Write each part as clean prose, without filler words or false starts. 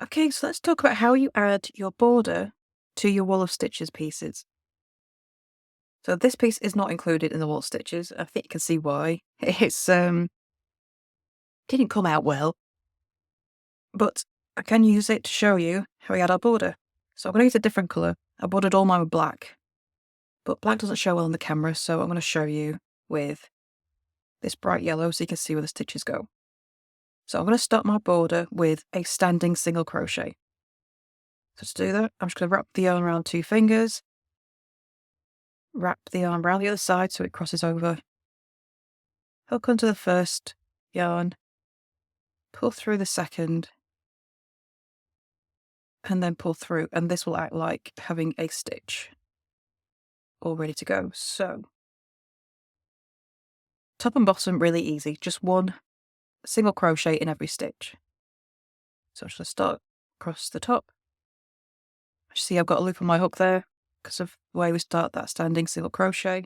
Okay, so let's talk about how you add your border to your wall of stitches pieces. So this piece is not included in the wall stitches. I think you can see why. It's didn't come out well, but I can use it to show you how we add our border. So I'm going to use a different colour. I bordered all mine with black, but black doesn't show well on the camera, so I'm going to show you with this bright yellow so you can see where the stitches go. So I'm going to start my border with a standing single crochet. So to do that, I'm just going to wrap the yarn around 2 fingers, wrap the yarn around the other side so it crosses over, hook onto the first yarn, pull through the second, and then pull through, and this will act like having a stitch all ready to go. So top and bottom, really easy, just 1 single crochet in every stitch. So I'm just going to start across the top. See, I've got a loop on my hook there because of the way we start that standing single crochet,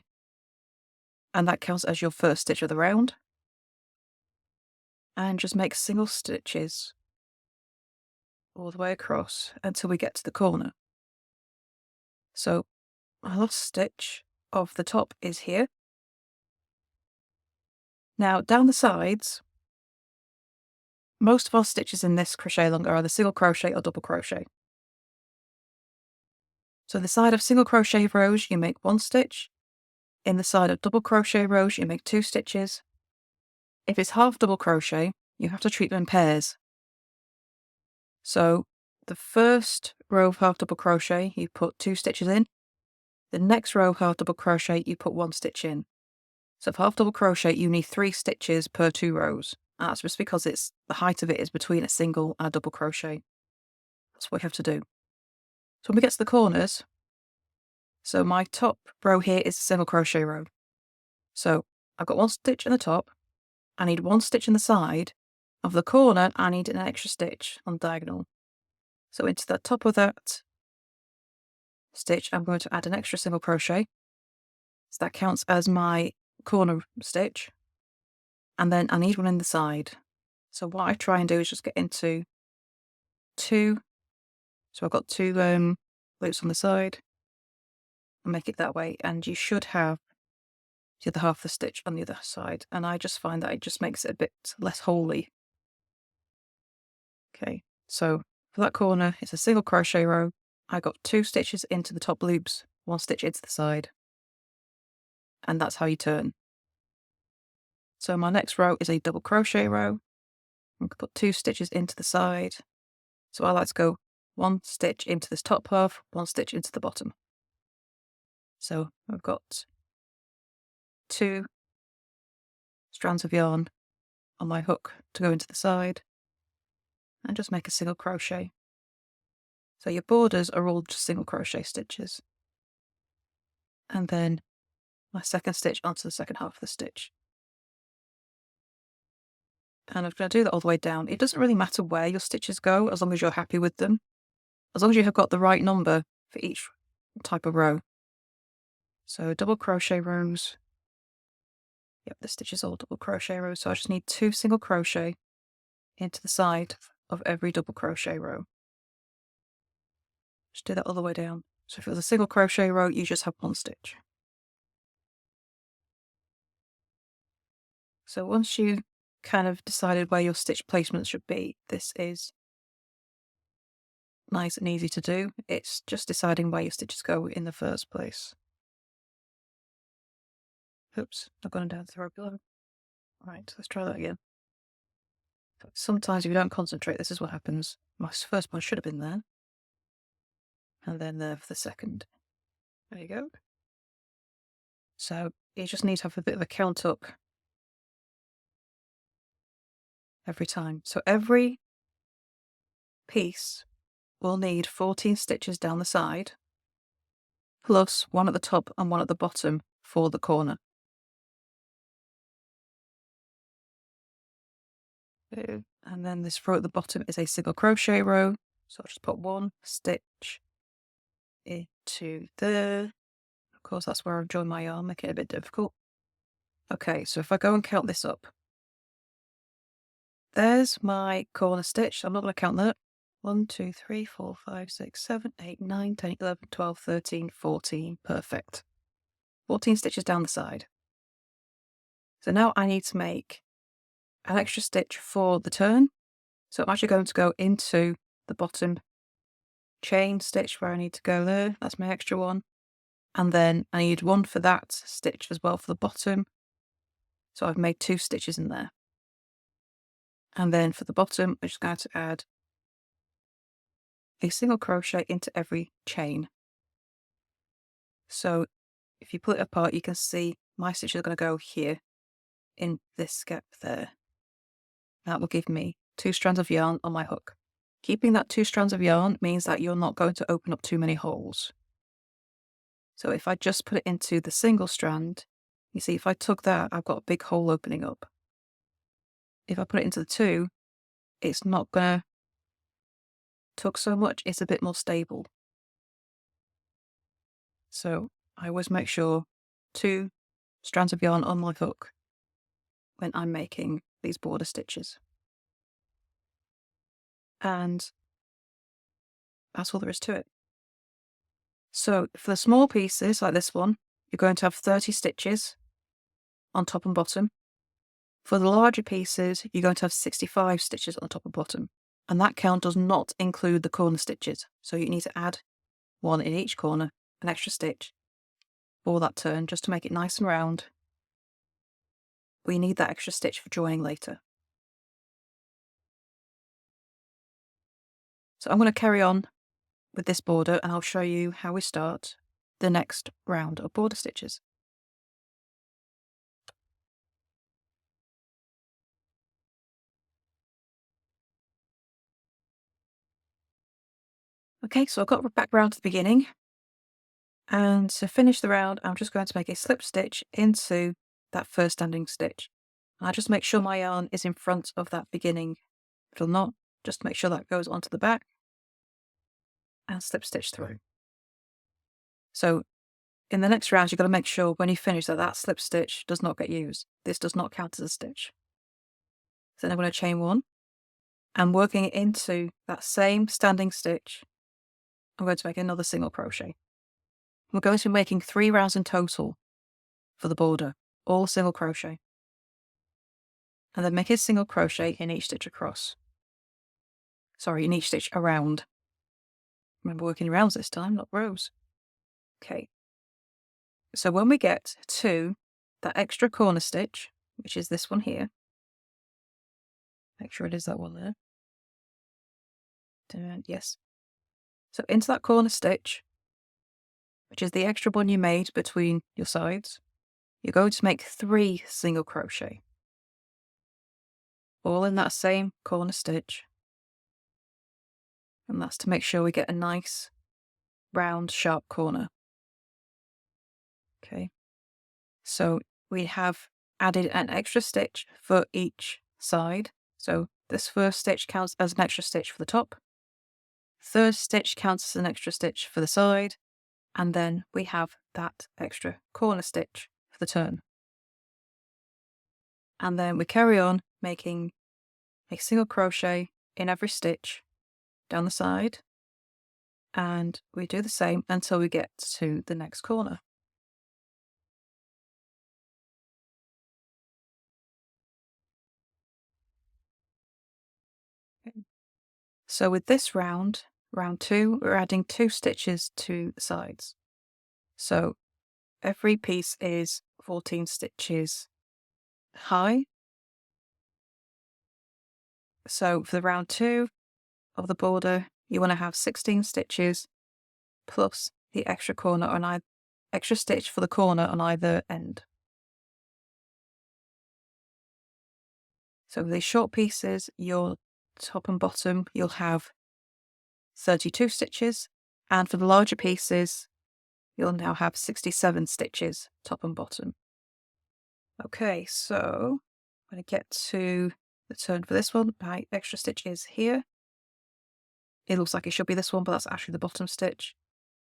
and that counts as your first stitch of the round. And just make single stitches all the way across until we get to the corner. So my last stitch of the top is here. Now down the sides, most of our stitches in this crochet along are either single crochet or double crochet. So the side of single crochet rows, you make 1 stitch. In the side of double crochet rows, you make 2 stitches. If it's half double crochet, you have to treat them in pairs. So the first row of half double crochet, you put 2 stitches in. The next row of half double crochet, you put 1 stitch in. So for half double crochet, you need 3 stitches per 2 rows. And that's just because it's the height of it is between a single and a double crochet. That's what we have to do. So when we get to the corners, so my top row here is a single crochet row. So I've got 1 stitch in the top. I need 1 stitch in the side. Of the corner, I need an extra stitch on diagonal. So into the top of that stitch, I'm going to add an extra single crochet. So that counts as my corner stitch. And then I need 1 in the side. So what I try and do is just get into 2. So I've got 2 loops on the side. And make it that way. And you should have the other half of the stitch on the other side. And I just find that it just makes it a bit less holy. Okay, so for that corner, it's a single crochet row. I got 2 stitches into the top loops, 1 stitch into the side. And that's how you turn. So my next row is a double crochet row. I'm going to put 2 stitches into the side. So I like to go 1 stitch into this top half, 1 stitch into the bottom. So I've got 2 strands of yarn on my hook to go into the side, and just make a single crochet. So your borders are all just single crochet stitches. And then my second stitch onto the second half of the stitch. And I'm going to do that all the way down. It doesn't really matter where your stitches go, as long as you're happy with them. As long as you have got the right number for each type of row. So double crochet rows. Yep, the stitch is all double crochet rows. So I just need 2 single crochet into the side of every double crochet row. Just do that all the way down. So if it was a single crochet row, you just have 1 stitch. So once you kind of decided where your stitch placement should be, this is nice and easy to do. It's just deciding where your stitches go in the first place. Oops, I've gone down to the row below. Right, let's try that again. Sometimes if you don't concentrate, this is what happens. My first one should have been there. And then there for the second. There you go. So you just need to have a bit of a count up every time. So every piece will need 14 stitches down the side, plus 1 at the top and 1 at the bottom for the corner. And then this row at the bottom is a single crochet row. So I'll just put 1 stitch into there. Of course, that's where I've joined my yarn, making it a bit difficult. Okay, so if I go and count this up, there's my corner stitch. I'm not going to count that. 1, 2, 3, 4, 5, 6, 7, 8, 9, 10, 11, 12, 13, 14. Perfect. 14 stitches down the side. So now I need to make an extra stitch for the turn. So I'm actually going to go into the bottom chain stitch where I need to go there. That's my extra one. And then I need one for that stitch as well for the bottom. So I've made 2 stitches in there. And then for the bottom, I'm just going to add a single crochet into every chain. So if you pull it apart, you can see my stitches are going to go here in this gap there. That will give me 2 strands of yarn on my hook. Keeping that 2 strands of yarn means that you're not going to open up too many holes. So if I just put it into the single strand, you see if I tug that, I've got a big hole opening up. If I put it into the 2, it's not going to tug so much, it's a bit more stable. So I always make sure 2 strands of yarn on my hook when I'm making these border stitches. And that's all there is to it. So for the small pieces like this one, you're going to have 30 stitches on top and bottom. For the larger pieces, you're going to have 65 stitches on top and bottom. And that count does not include the corner stitches. So you need to add one in each corner, an extra stitch for that turn, just to make it nice and round. We need that extra stitch for joining later. So I'm going to carry on with this border and I'll show you how we start the next round of border stitches. Okay, so I've got back round to the beginning, and to finish the round I'm just going to make a slip stitch into that first standing stitch. I just make sure my yarn is in front of that beginning. It'll not, just make sure that goes onto the back and slip stitch through. So in the next round you've got to make sure when you finish that that slip stitch does not get used. This does not count as a stitch. So then I'm going to chain 1 and working it into that same standing stitch, I'm going to make another single crochet. We're going to be making 3 rounds in total for the border, all single crochet. And then make a single crochet in each stitch across. Sorry, in each stitch around. Remember working rounds this time, not rows. Okay. So when we get to that extra corner stitch, which is this one here, make sure it is that one there. And yes. So into that corner stitch, which is the extra one you made between your sides, you're going to make 3 single crochet. All in that same corner stitch. And that's to make sure we get a nice, round, sharp corner. Okay. So we have added an extra stitch for each side. So this first stitch counts as an extra stitch for the top. Third stitch counts as an extra stitch for the side. And then we have that extra corner stitch for the turn. And then we carry on making a single crochet in every stitch down the side. And we do the same until we get to the next corner. Okay. So with this round, round 2, we're adding 2 stitches to the sides. So every piece is 14 stitches high. So for the round 2 of the border, you want to have 16 stitches plus the extra corner on extra stitch for the corner on either end. So with these short pieces, your top and bottom, you'll have 32 stitches, and for the larger pieces, you'll now have 67 stitches top and bottom. Okay, so I'm going to get to the turn for this one. My extra stitch is here. It looks like it should be this one, but that's actually the bottom stitch.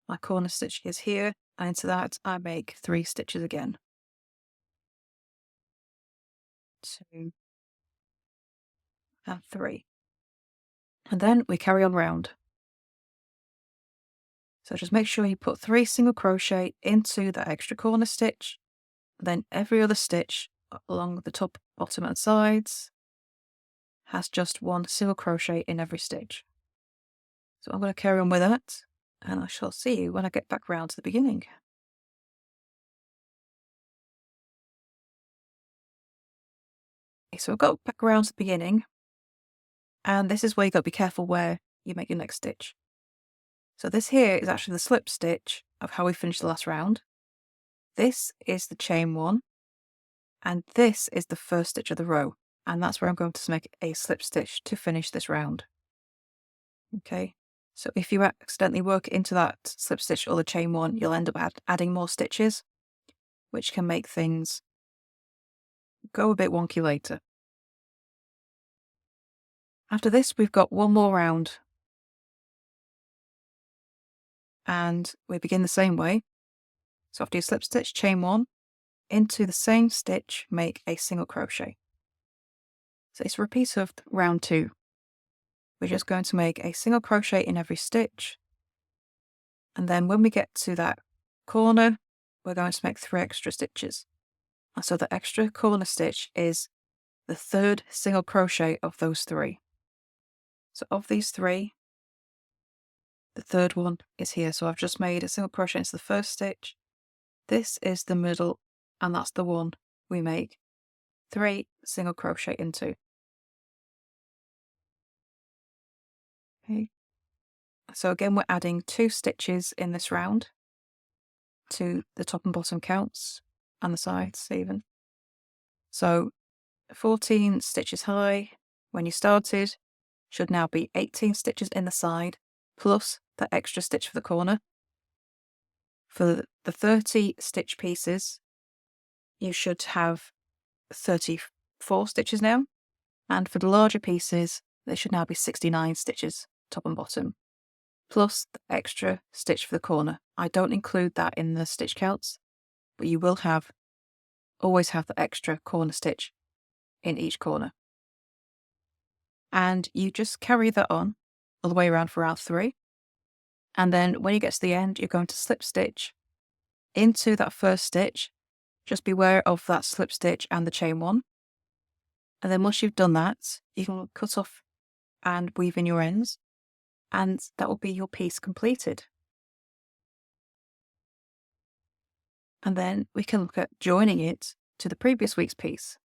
My corner stitch is here, and into that I make 3 stitches again. 2 and 3. And then we carry on round. So just make sure you put 3 single crochet into that extra corner stitch, then every other stitch along the top, bottom and sides has just 1 single crochet in every stitch. So I'm going to carry on with that, and I shall see you when I get back round to the beginning. Okay, so I've got back around to the beginning, and this is where you got to be careful where you make your next stitch. So this here is actually the slip stitch of how we finished the last round. This is the chain 1, and this is the first stitch of the row, and that's where I'm going to make a slip stitch to finish this round. Okay, so if you accidentally work into that slip stitch or the chain 1, you'll end up adding more stitches, which can make things go a bit wonky later. After this, we've got 1 more round, and we begin the same way. So after your slip stitch, chain 1, into the same stitch, make a single crochet. So it's a repeat of round 2. We're just going to make a single crochet in every stitch, and then when we get to that corner, we're going to make 3 extra stitches. And so the extra corner stitch is the 3rd single crochet of those 3. So of these 3, the 3rd one is here. So I've just made a single crochet into the first stitch. This is the middle, and that's the one we make 3 single crochet into. Okay. So again, we're adding 2 stitches in this round to the top and bottom counts and the sides even. So 14 stitches high when you started should now be 18 stitches in the side plus the extra stitch for the corner. For the 30 stitch pieces, you should have 34 stitches now, and for the larger pieces, there should now be 69 stitches top and bottom, plus the extra stitch for the corner. I don't include that in the stitch counts, but you will always have the extra corner stitch in each corner. And you just carry that on all the way around for round 3. And then when you get to the end, you're going to slip stitch into that first stitch. Just beware of that slip stitch and the chain 1. And then once you've done that, you can cut off and weave in your ends, and that will be your piece completed. And then we can look at joining it to the previous week's piece.